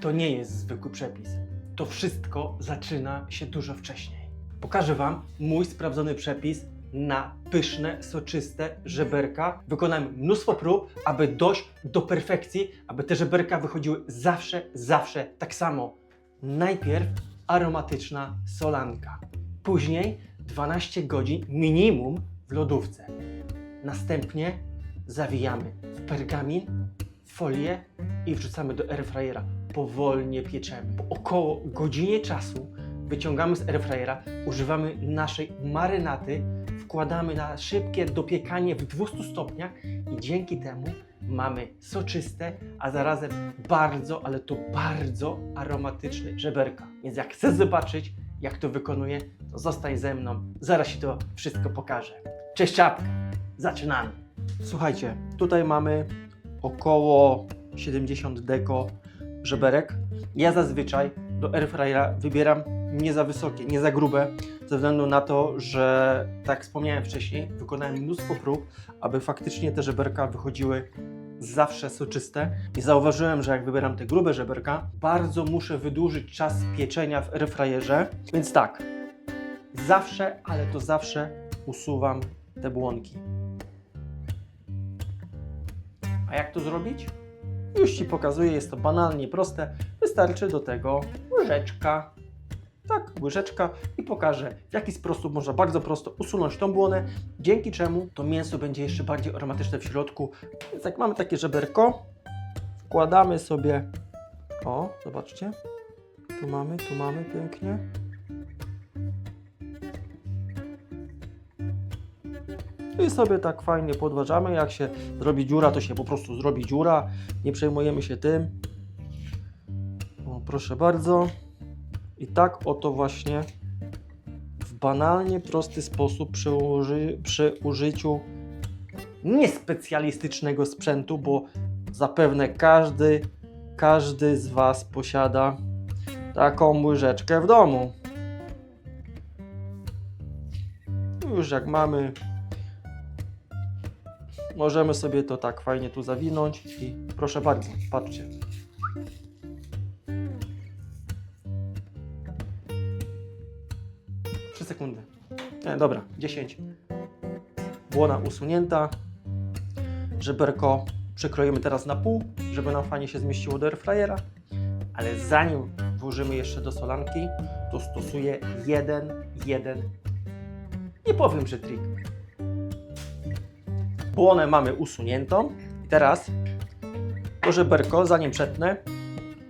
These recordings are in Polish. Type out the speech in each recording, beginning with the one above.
to nie jest zwykły przepis. To wszystko zaczyna się dużo wcześniej. Pokażę Wam mój sprawdzony przepis na pyszne, soczyste żeberka. Wykonałem mnóstwo prób, aby dojść do perfekcji, aby te żeberka wychodziły zawsze tak samo. Najpierw aromatyczna solanka. Później 12 godzin minimum w lodówce. Następnie zawijamy w pergamin, folię i wrzucamy do airfryera. Powolnie pieczemy. Po około godzinie czasu wyciągamy z airfryera, używamy naszej marynaty, wkładamy na szybkie dopiekanie w 200 stopniach i dzięki temu mamy soczyste, a zarazem bardzo, ale to bardzo aromatyczne żeberka. Więc jak chcesz zobaczyć, jak to wykonuję, to zostań ze mną, zaraz Ci to wszystko pokażę. Cześć czapka, zaczynamy! Słuchajcie, tutaj mamy około 70 deko żeberek. Ja zazwyczaj do airfryera wybieram nie za wysokie, nie za grube, ze względu na to, że tak jak wspomniałem wcześniej, wykonałem mnóstwo prób, aby faktycznie te żeberka wychodziły zawsze soczyste i zauważyłem, że jak wybieram te grube żeberka, bardzo muszę wydłużyć czas pieczenia w airfryerze, więc tak, zawsze, ale to zawsze usuwam te błonki. A jak to zrobić? Już Ci pokazuję, jest to banalnie proste. Wystarczy do tego łyżeczka. Tak, łyżeczka i pokażę, w jaki sposób można bardzo prosto usunąć tą błonę, dzięki czemu to mięso będzie jeszcze bardziej aromatyczne w środku. Więc jak mamy takie żeberko, wkładamy sobie, o, zobaczcie, tu mamy pięknie. I sobie tak fajnie podważamy, jak się zrobi dziura, to się po prostu zrobi dziura, nie przejmujemy się tym. O, proszę bardzo. I tak oto właśnie w banalnie prosty sposób przy użyciu niespecjalistycznego sprzętu, bo zapewne każdy z Was posiada taką łyżeczkę w domu. Już jak mamy, możemy sobie to tak fajnie tu zawinąć i proszę bardzo, patrzcie. Sekundy. Dobra, 10. Błona usunięta. Żeberko przekroimy teraz na pół, żeby nam fajnie się zmieściło do airfryera. Ale zanim włożymy jeszcze do solanki, to stosuję jeden, nie powiem, że trik. Błonę mamy usuniętą. I teraz to żeberko, zanim przetnę,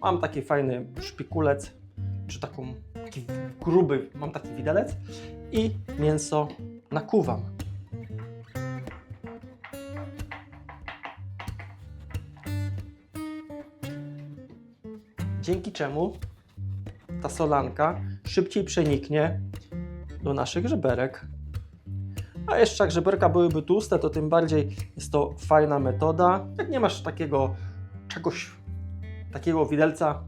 mam taki fajny szpikulec, czy taki gruby, mam taki widelec i mięso nakuwam. Dzięki czemu ta solanka szybciej przeniknie do naszych żeberek. A jeszcze jak żeberka byłyby tłuste, to tym bardziej jest to fajna metoda. Jak nie masz takiego widelca,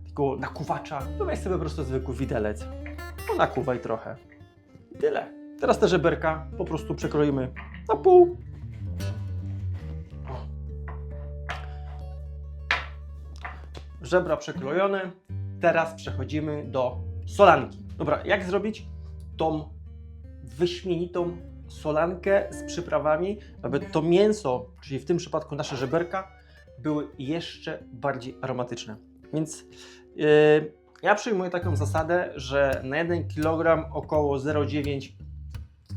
takiego nakuwacza, to weź sobie po prostu zwykły widelec. No nakuwaj trochę. I tyle. Teraz te żeberka po prostu przekroimy na pół. O. Żebra przekrojone. Teraz przechodzimy do solanki. Dobra, jak zrobić tą wyśmienitą solankę z przyprawami, aby to mięso, czyli w tym przypadku nasze żeberka, były jeszcze bardziej aromatyczne. Więc ja przyjmuję taką zasadę, że na 1 kg około 0,9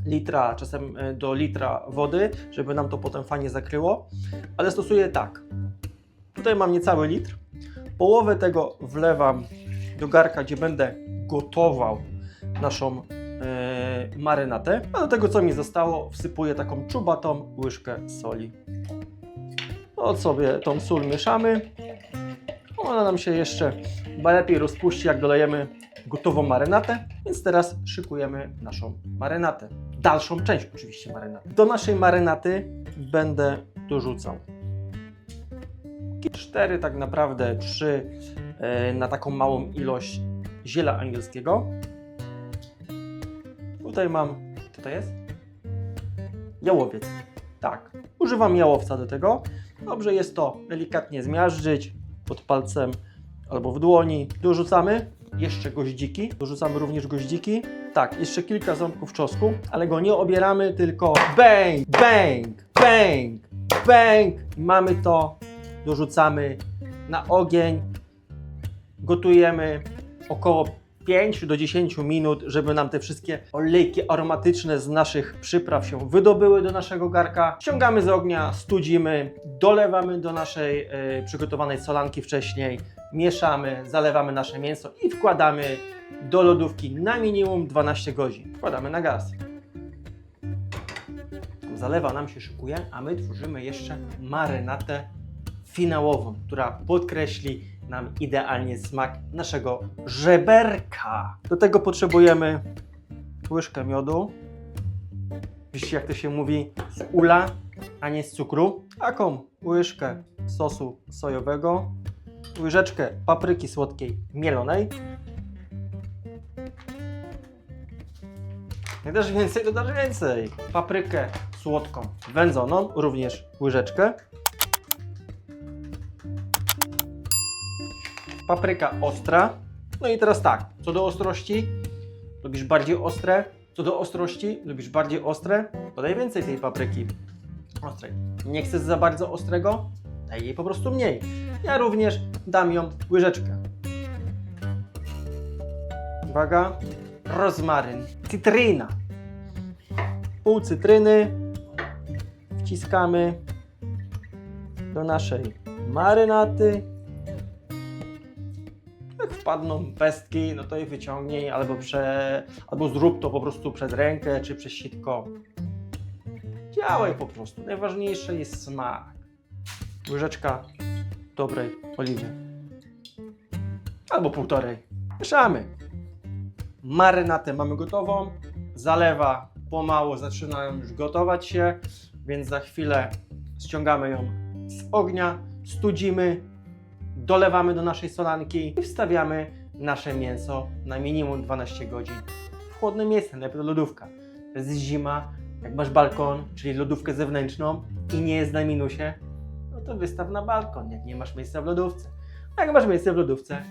litra, czasem do litra wody, żeby nam to potem fajnie zakryło, ale stosuję tak. Tutaj mam niecały litr, połowę tego wlewam do garka, gdzie będę gotował naszą marynatę, a do tego, co mi zostało, wsypuję taką czubatą łyżkę soli. No sobie tą sól mieszamy. Ona nam się jeszcze chyba lepiej rozpuści, jak dolejemy gotową marynatę, więc teraz szykujemy naszą marynatę. Dalszą część oczywiście marynaty. Do naszej marynaty będę dorzucał 4, tak naprawdę 3 na taką małą ilość ziela angielskiego. Tutaj mam, co to jest? Jałowiec. Tak, używam jałowca do tego. Dobrze jest to delikatnie zmiażdżyć pod palcem, albo w dłoni. Dorzucamy jeszcze goździki. Dorzucamy również goździki. Tak, jeszcze kilka ząbków czosnku, ale go nie obieramy, tylko bang, bang, bang, bang. Mamy to, dorzucamy na ogień. Gotujemy około 5 do 10 minut, żeby nam te wszystkie olejki aromatyczne z naszych przypraw się wydobyły do naszego garka. Ściągamy z ognia, studzimy, dolewamy do naszej przygotowanej solanki wcześniej, mieszamy, zalewamy nasze mięso i wkładamy do lodówki na minimum 12 godzin. Wkładamy na gaz. Zalewa nam się szykuje, a my tworzymy jeszcze marynatę finałową, która podkreśli nam idealnie smak naszego żeberka. Do tego potrzebujemy łyżkę miodu. Oczywiście, jak to się mówi, z ula, a nie z cukru. Taką łyżkę sosu sojowego, łyżeczkę papryki słodkiej mielonej. Jak dasz więcej, to dasz więcej. Paprykę słodką wędzoną, również łyżeczkę. Papryka ostra. No i teraz tak, co do ostrości, lubisz bardziej ostre? Co do ostrości, lubisz bardziej ostre? Dodaj więcej tej papryki ostrej. Nie chcesz za bardzo ostrego? Daj jej po prostu mniej. Ja również dam ją łyżeczkę. Uwaga, rozmaryn, cytryna. Pół cytryny wciskamy do naszej marynaty. Jak wpadną pestki, no to je wyciągnij albo zrób to po prostu przez rękę czy przez sitko. Działaj po prostu. Najważniejszy jest smak. Łyżeczka dobrej oliwy. Albo półtorej. Mieszamy. Marynatę mamy gotową. Zalewa pomału zaczynają już gotować się, więc za chwilę ściągamy ją z ognia, studzimy, dolewamy do naszej solanki i wstawiamy nasze mięso na minimum 12 godzin w chłodne miejsce, najpierw lodówka. To jest zima, jak masz balkon, czyli lodówkę zewnętrzną i nie jest na minusie, no to wystaw na balkon, jak nie masz miejsca w lodówce. A jak masz miejsce w lodówce,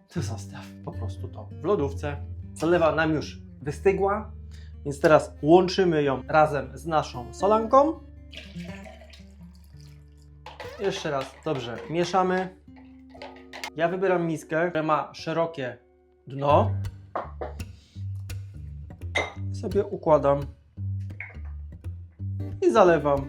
to zostaw po prostu to w lodówce. Zalewa nam już wystygła, więc teraz łączymy ją razem z naszą solanką. Jeszcze raz dobrze mieszamy. Ja wybieram miskę, która ma szerokie dno. Sobie układam i zalewam.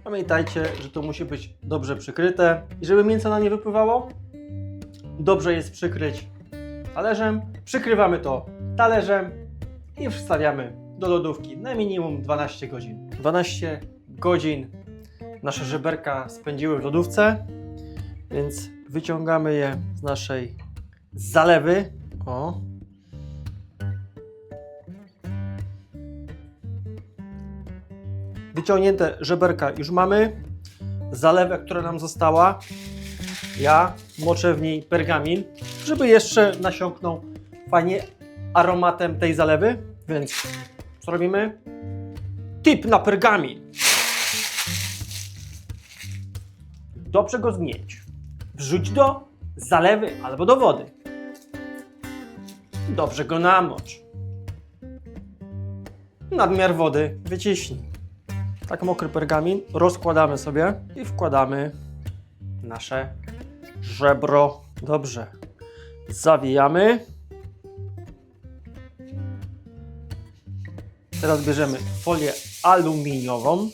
Pamiętajcie, że to musi być dobrze przykryte i żeby mięso nam nie wypływało, dobrze jest przykryć talerzem. Przykrywamy to talerzem i wstawiamy do lodówki na minimum 12 godzin. 12 godzin nasze żeberka spędziły w lodówce, więc wyciągamy je z naszej zalewy. O. Wyciągnięte żeberka już mamy. Zalewę, która nam została, ja moczę w niej pergamin, żeby jeszcze nasiąknął fajnie aromatem tej zalewy. Więc co robimy? Tip na pergamin. Dobrze go zgnieć. Wrzuć do zalewy albo do wody. Dobrze go namocz. Nadmiar wody wyciśnij. Tak mokry pergamin rozkładamy sobie i wkładamy nasze żebro. Dobrze. Zawijamy. Teraz bierzemy folię aluminiową.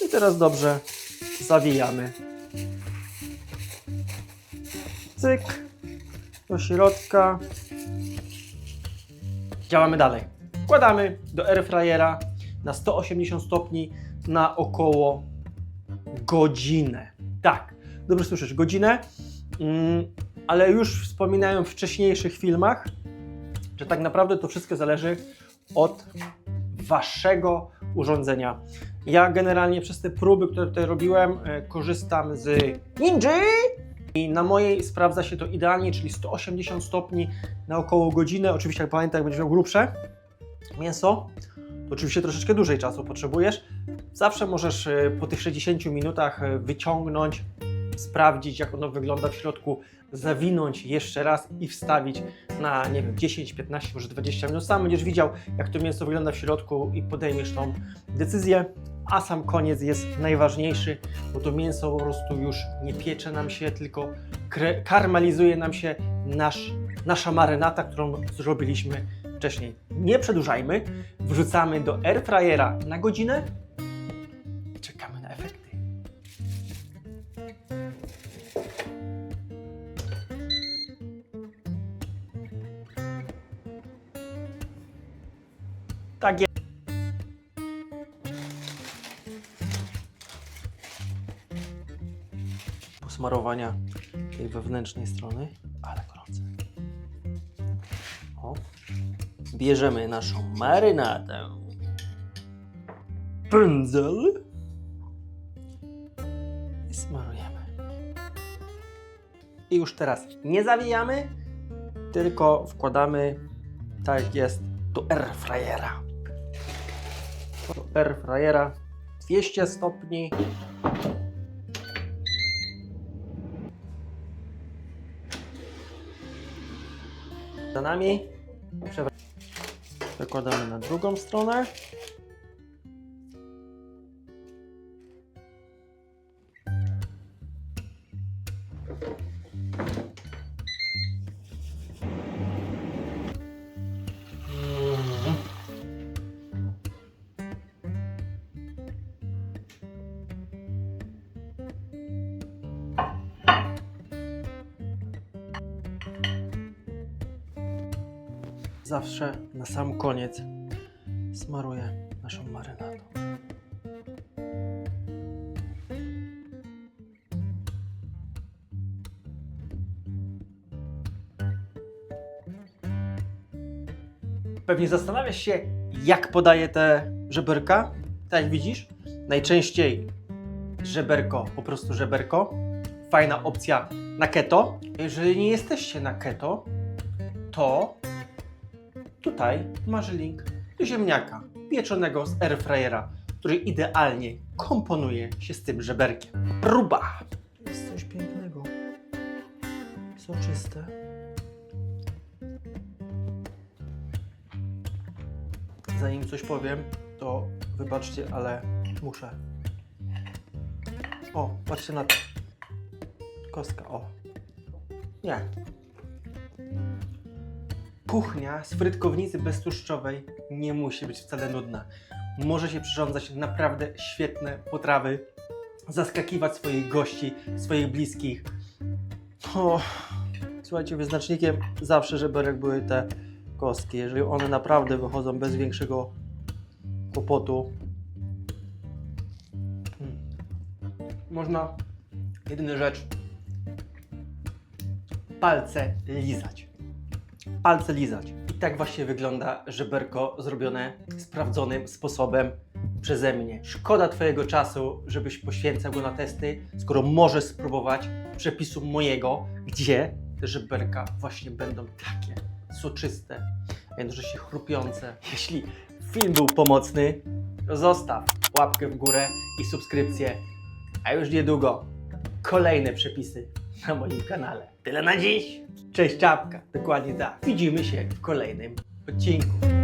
I teraz dobrze zawijamy. Cyk. Do środka. Działamy dalej. Wkładamy do airfryera na 180 stopni na około godzinę. Tak, dobrze słyszysz, godzinę, ale już wspominałem w wcześniejszych filmach, że tak naprawdę to wszystko zależy od waszego urządzenia. Ja generalnie przez te próby, które tutaj robiłem, korzystam z Ninja i na mojej sprawdza się to idealnie, czyli 180 stopni na około godzinę. Oczywiście jak pamiętam, jak będziesz miał grubsze mięso, to oczywiście troszeczkę dłużej czasu potrzebujesz. Zawsze możesz po tych 60 minutach wyciągnąć, sprawdzić, jak ono wygląda w środku, zawinąć jeszcze raz i wstawić na, nie wiem, 10, 15, może 20 minut. Sam będziesz widział, jak to mięso wygląda w środku i podejmiesz tą decyzję. A sam koniec jest najważniejszy, bo to mięso po prostu już nie piecze nam się, tylko karmelizuje nam się nasza marynata, którą zrobiliśmy wcześniej. Nie przedłużajmy, wrzucamy do airfryera na godzinę i czekamy na efekty. Tak jest. Posmarowania tej wewnętrznej strony, ale gorące. O. Bierzemy naszą marynatę, pędzel i smarujemy. I już teraz nie zawijamy, tylko wkładamy, tak jak jest, do airfryera. Do airfryera 200 stopni. Za nami. Przekładamy na drugą stronę. Zawsze na sam koniec smaruję naszą marynatą. Pewnie zastanawiasz się, jak podaję te żeberka. Tak jak widzisz, najczęściej żeberko, po prostu żeberko. Fajna opcja na keto. Jeżeli nie jesteście na keto, to tutaj masz link do ziemniaka pieczonego z airfryera, który idealnie komponuje się z tym żeberkiem. Próba! To jest coś pięknego. Soczyste. Zanim coś powiem, to wybaczcie, ale muszę. O, patrzcie na to. Kostka, o. Nie. Kuchnia z frytkownicy beztłuszczowej nie musi być wcale nudna. Może się przyrządzać naprawdę świetne potrawy, zaskakiwać swoich gości, swoich bliskich. O, słuchajcie, wyznacznikiem zawsze żeberek były te kostki. Jeżeli one naprawdę wychodzą bez większego kłopotu, można, jedyna rzecz, palce lizać. Palce lizać. I tak właśnie wygląda żeberko zrobione sprawdzonym sposobem przeze mnie. Szkoda Twojego czasu, żebyś poświęcał go na testy, skoro możesz spróbować przepisu mojego, gdzie te żeberka właśnie będą takie soczyste, a jednocześnie chrupiące. Jeśli film był pomocny, to zostaw łapkę w górę i subskrypcję, a już niedługo kolejne przepisy na moim kanale. Tyle na dziś. Cześć czapka, dokładnie tak. Widzimy się w kolejnym odcinku.